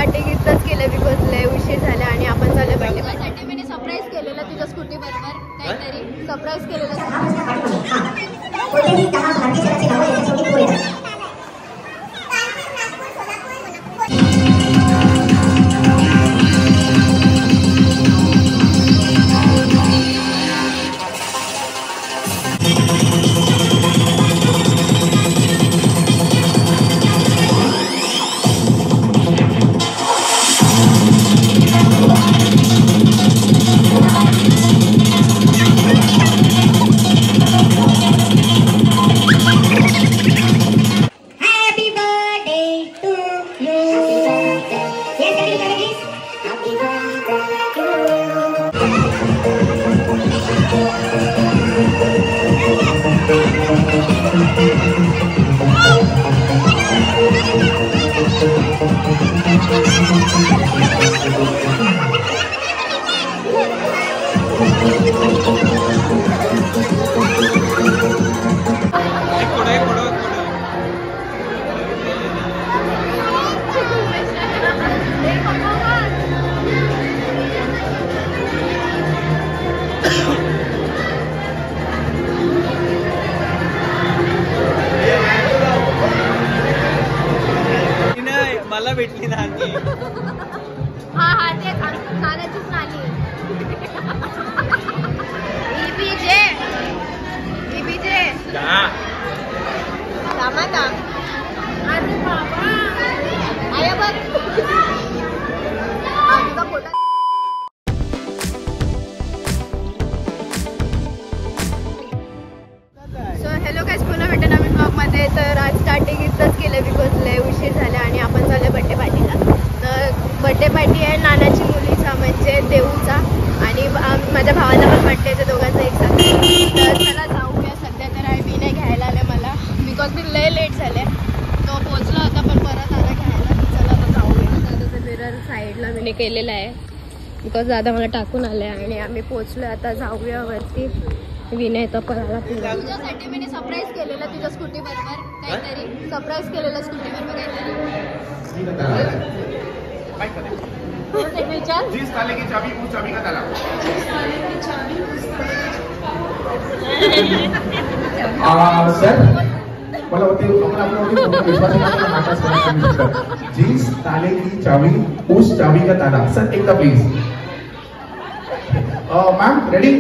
Starting इथंच केलं because लय उशीर झाला आणि आपण चालू बर्थडेसाठी मी सरप्राईज केलेलं तुझ्या स्कूटी बरोबर काहीतरी सरप्राईज केलेलं. मला भेटली नानी. हा हा ते नानाचीच नानी. इबीजे दामादा. अरे बाबा आया बघ तुझा फोटो. सो हॅलो गाईज, पुन्हा भेटू नवीन ब्लॉगमध्ये. तर आज स्टार्टिंग इथंच केलं बिकॉज लय उशीर झाला आणि आपण चालू बड्डे पार्टीला. तर बड्डे पार्टी आहे नानाची मुलीचा म्हणजे देऊचा आणि माझ्या भावाचा पण बड्डे ते दोघांचा एक साथ. तर चला जाऊया. सध्या तर विनय घ्यायला आलं मला बिकॉज मी लय लेट झाले. तो पोचला होता पण परत आला घ्यायला. चला आता जाऊया. दादाचं मिरर साईडला मी केलेलं आहे बिकॉज दादा मला टाकून आलं आहे आणि आम्ही पोचलो. आता जाऊया वरती. विनय तर पळाला. तुझ्यासाठी मी सरप्राईज केलेलं तुझ्या स्कूटी बरोबर काहीतरी सरप्राईज केलेलं स्कूटी बरोबर काहीतरी. जिस ताले की चाबी उस चाबी का ताला. सर मला जिस ताले की चाबी उस चाबी का ताला. सर एकदा प्लीज. Ma'am ready.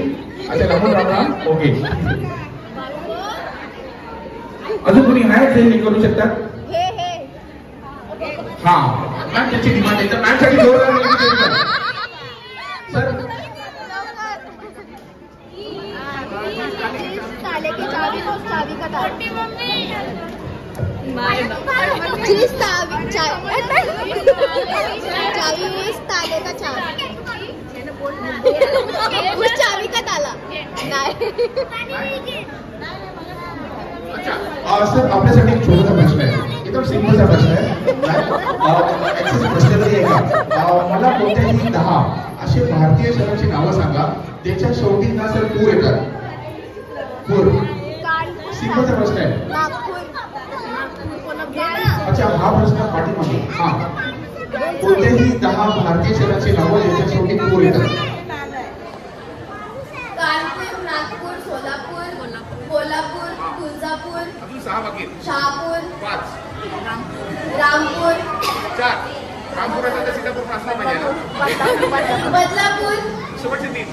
अच्छा नमो राम. ओके अजून कोणी आहे जे करू शकतात. हा मॅम त्याची डिमांड आहे तर मॅम साठी सर चावी का ताला अच्छा सर आपल्यासाठी एक छोटासा प्रश्न आहे. एकदम सिंपलचा प्रश्न आहे. प्रश्न तरी आहे का. मला कोणत्याही 10 असे भारतीय शहरांची नावं सांगा त्याच्या शेवटी ना सर पूर येतात. पूर सिंपलचा प्रश्न आहे. अच्छा हा प्रश्न पाठीमागे. हा कोणत्याही 10 भारतीय शहरांची नावं त्याच्या शेवटी पूर येतात. नागपूर, सोलापूर, कोल्हापूर, तुळजापूर, शहापूर, 5 रामपूर, 4 रामपुराचा सीतापूर पासून पाहिजे. बदलापूर, शेवटचे 3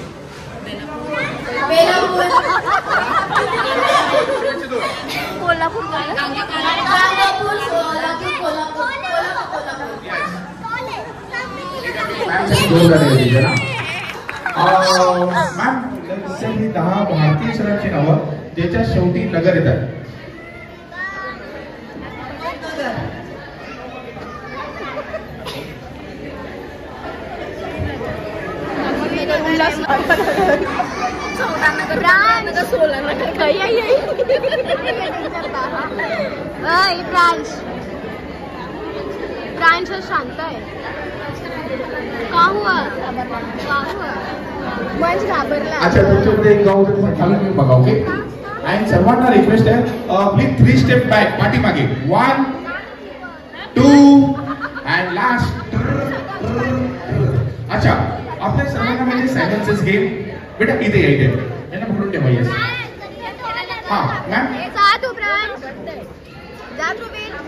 बेलापूर, कोल्हापूर, गांगापूर, सोलापूर, कोल्हापूर. मॅम ही 10 भारतीय शहरांची नावं ज्याच्या शेवटी नगर येतात. ब्रांच शांत आहे. का हुआ मंच घाबरला. अच्छा तुमच्याकडे एक गाव तुम्ही चालून मी बघा. ओके अँड सर्वांना रिक्वेस्ट आहे प्लीज 3 स्टेप बॅक पाठीमागे. 1 2 अँड लास्ट. अच्छा, आपल्या सर्वांना माहिती सायमन सेन्स गेम. बेटा इथे या, इथे यांना पकडून ठेवा. येस. हा मॅम.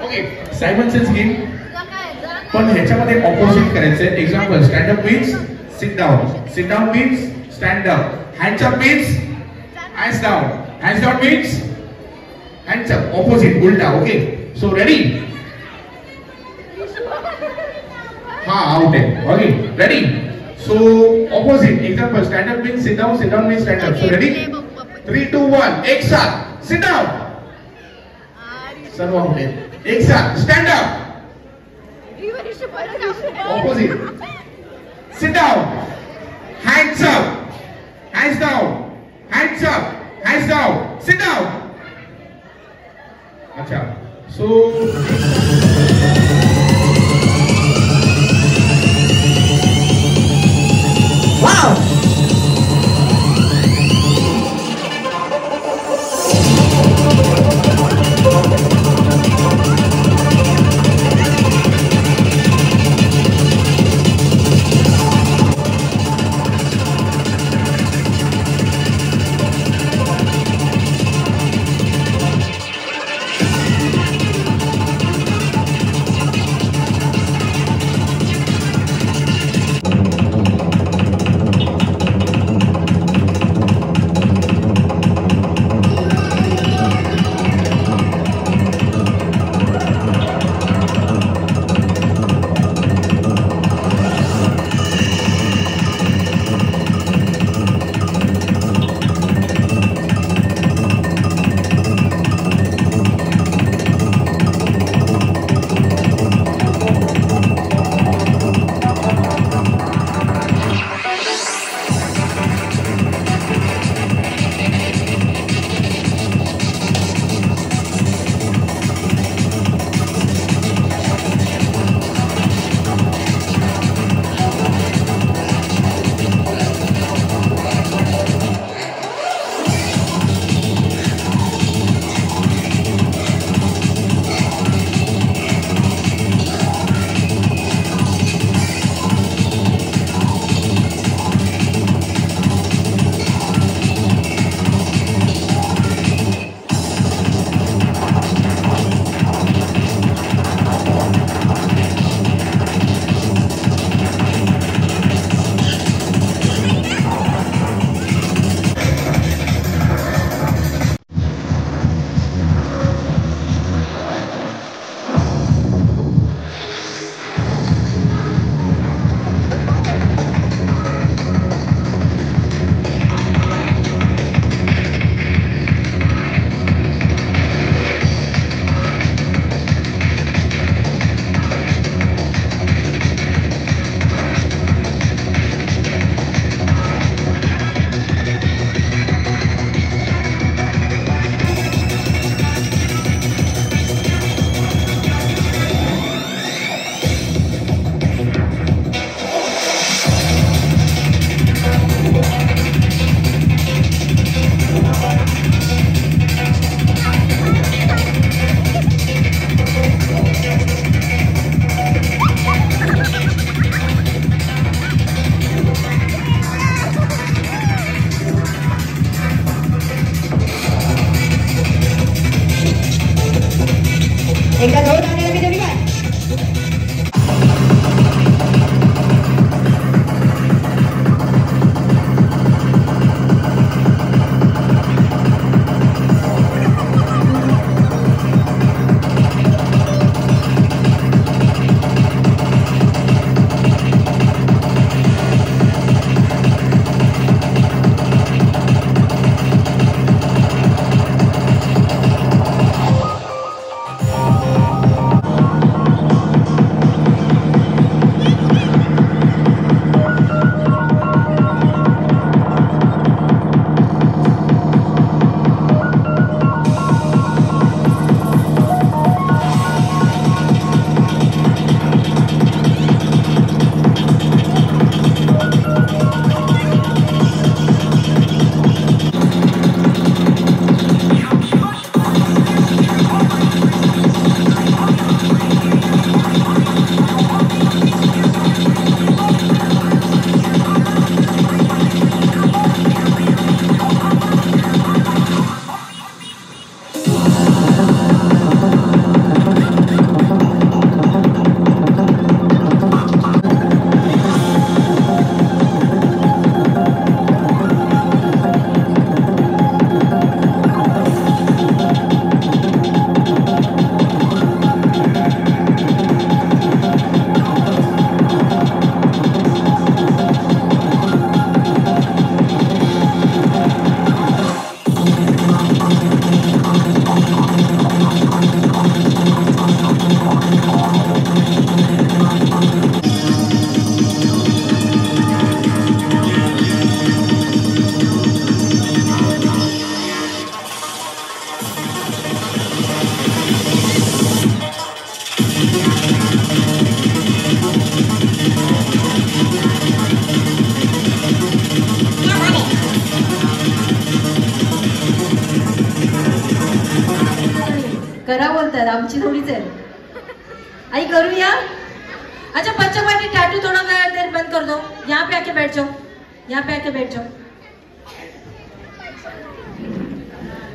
ओके, सायमन सेन्स गेम पण ह्याच्यामध्ये ऑपोजिट करायचंय. Example, stand up means sit down, sit down means stand up, hands up means hands down, hands down means hands up. Opposite, उलटा. Okay, so ready. हा out आहे. Okay, ready. So opposite. Example, stand up means sit down, sit down means stand up. So ready, 3, 2, 1 एक साथ sit down. सर्व out आहे. एक साथ stand up. Opposite. Sit down. Hands up. Hands down. Hands up. Hands down. Sit down. अच्छा. So. Wow. आमची थोडीच आहे. आई करूया. अच्छा बच्चों का टैटू थोड़ा देर बंद कर दो. यहाँ पे आके बैठ जाओ. यहाँ पे आके बैठ जाओ.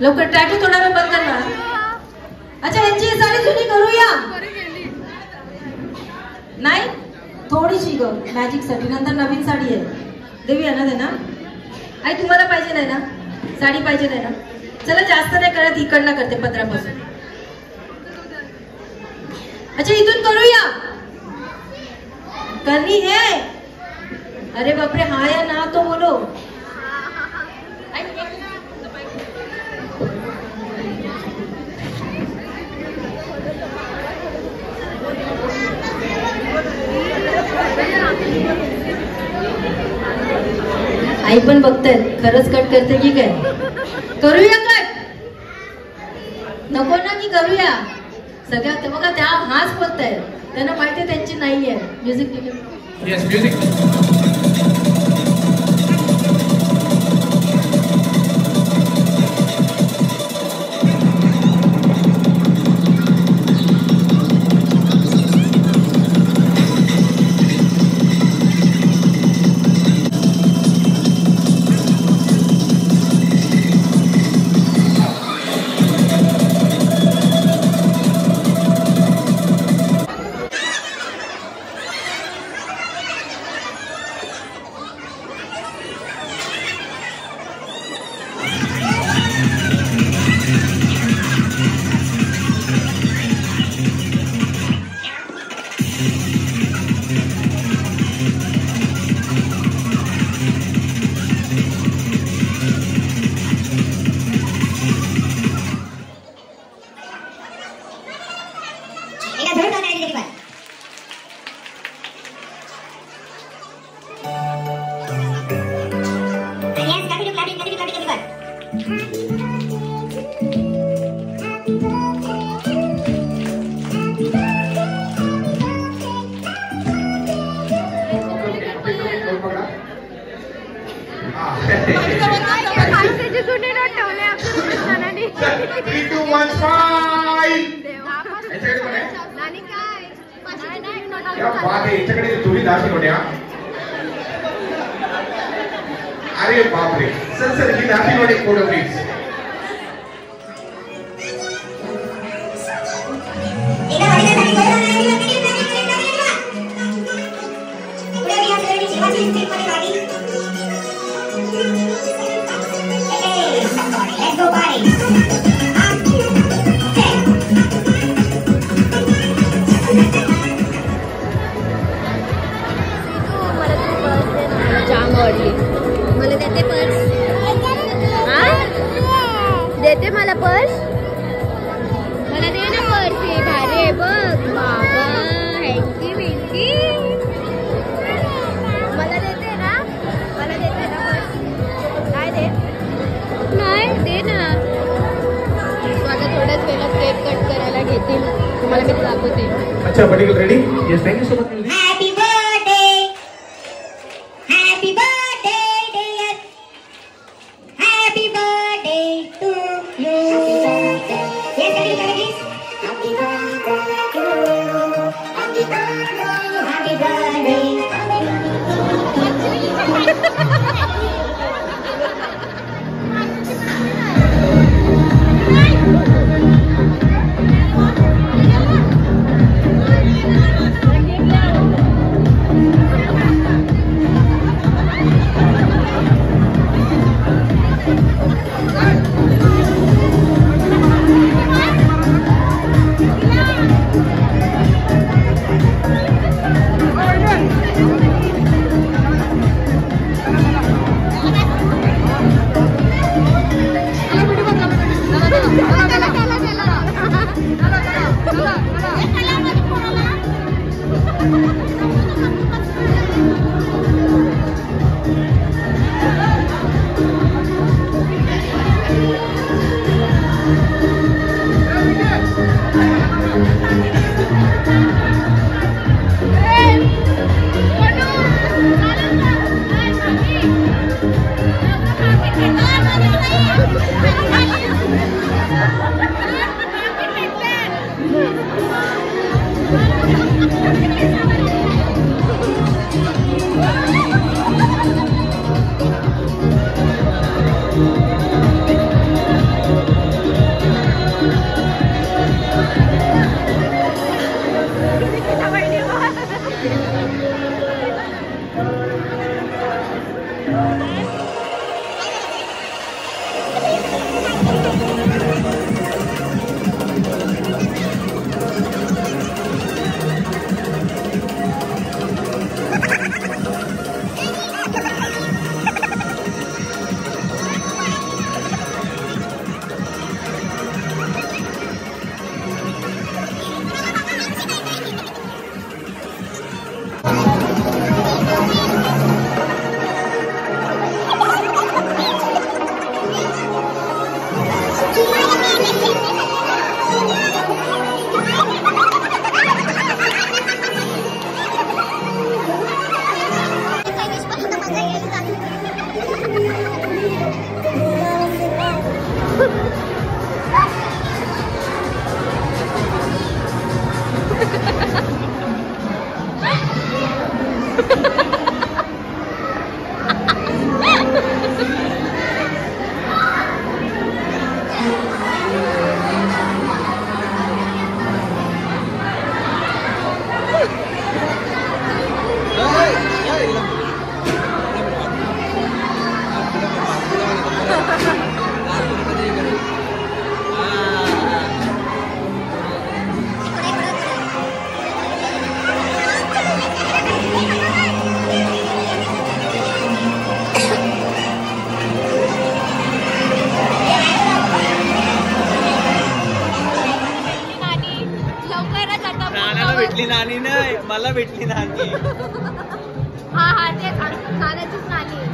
लवकर टॅटू थोडा वेळ बंद करणार. अच्छा यांची साडी जुनी करूया. नाही थोडीशी ग मॅजिक साठी, नंतर नवीन साडी आहे. देऊया ना त्यांना. आई तुम्हाला पाहिजे नाही ना साडी, पाहिजे नाही ना. चला जास्त नाही करत, इकडनं करते पत्रापासून. अच्छा इथून करूया. करनी है. अरे बापरे हा या ना तो बोलो. आई पण बघतायत खरंच कट करते की काय. करूया कट. नको ना की करूया सगळ्या. बघा त्या हाच बोलतायत, त्यांना माहिती आहे त्यांची नाहीये. Music yes music. अरे बापरे सर ही दाखवणे फोटो प्लीज. मला देते पर्स. देते मला पर्स. मला दे ना पर्स. भारी आहे बघ बाबा. हँकी विंकी मला देते ना. मला देते ना पर्स. काय दे. नाही दे ना. तू आता थोड्याच वेळात केक कट करायला घेतील. तुम्हाला मी दाखवते. अच्छा buddy ready. Yes thank you so much. Happy birthday. Happy birthday dear. Happy birthday to you. ये करी करी. Happy birthday to you. Happy birthday. Happy birthday. भेटली नानी नाही, मला भेटली नानी. हा तेच नाण्याचीच नानी.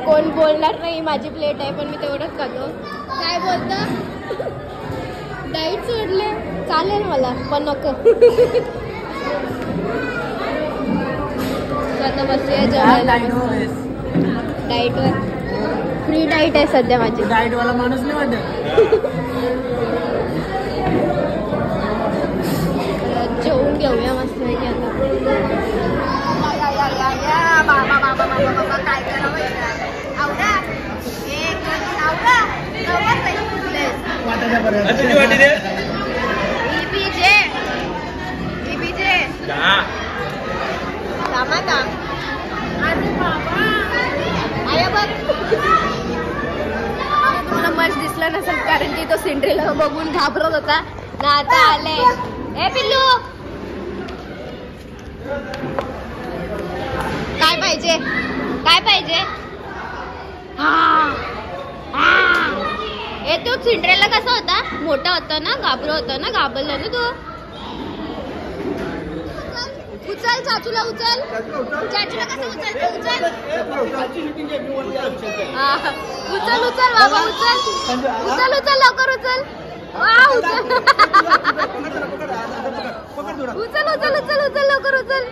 कोण बोलणार नाही, माझी प्लेट आहे पण मी तेवढंच खातो. काय बोलतं? डाईट सोडले चालेल मला पण नको. आता बसूया जेवायला. डाईटवर फ्री डाईट आहे सध्या माझी. डाईट वाला माणूस नाही वाटत. जेवून घेऊया मस्त पैकी आता. काय करावं तुम्हाला मस्त दिसलं नसेल कारण की तो सिंड्रेला बघून घाबरत होता ना. आता आले. ए पिल्लू काय पाहिजे? काय पाहिजे? ए तो सिंड्रेला कसा होता? मोठा होता ना, घाबरत होता ना, घाबरला ना तू. उचल चाचूला, उचल चाचूला. कसं उचल? उचल उचल उचल बाबा, उचल उचल उचल लवकर उचल. उचल उचल उचल उचल उचल लवकर उचल.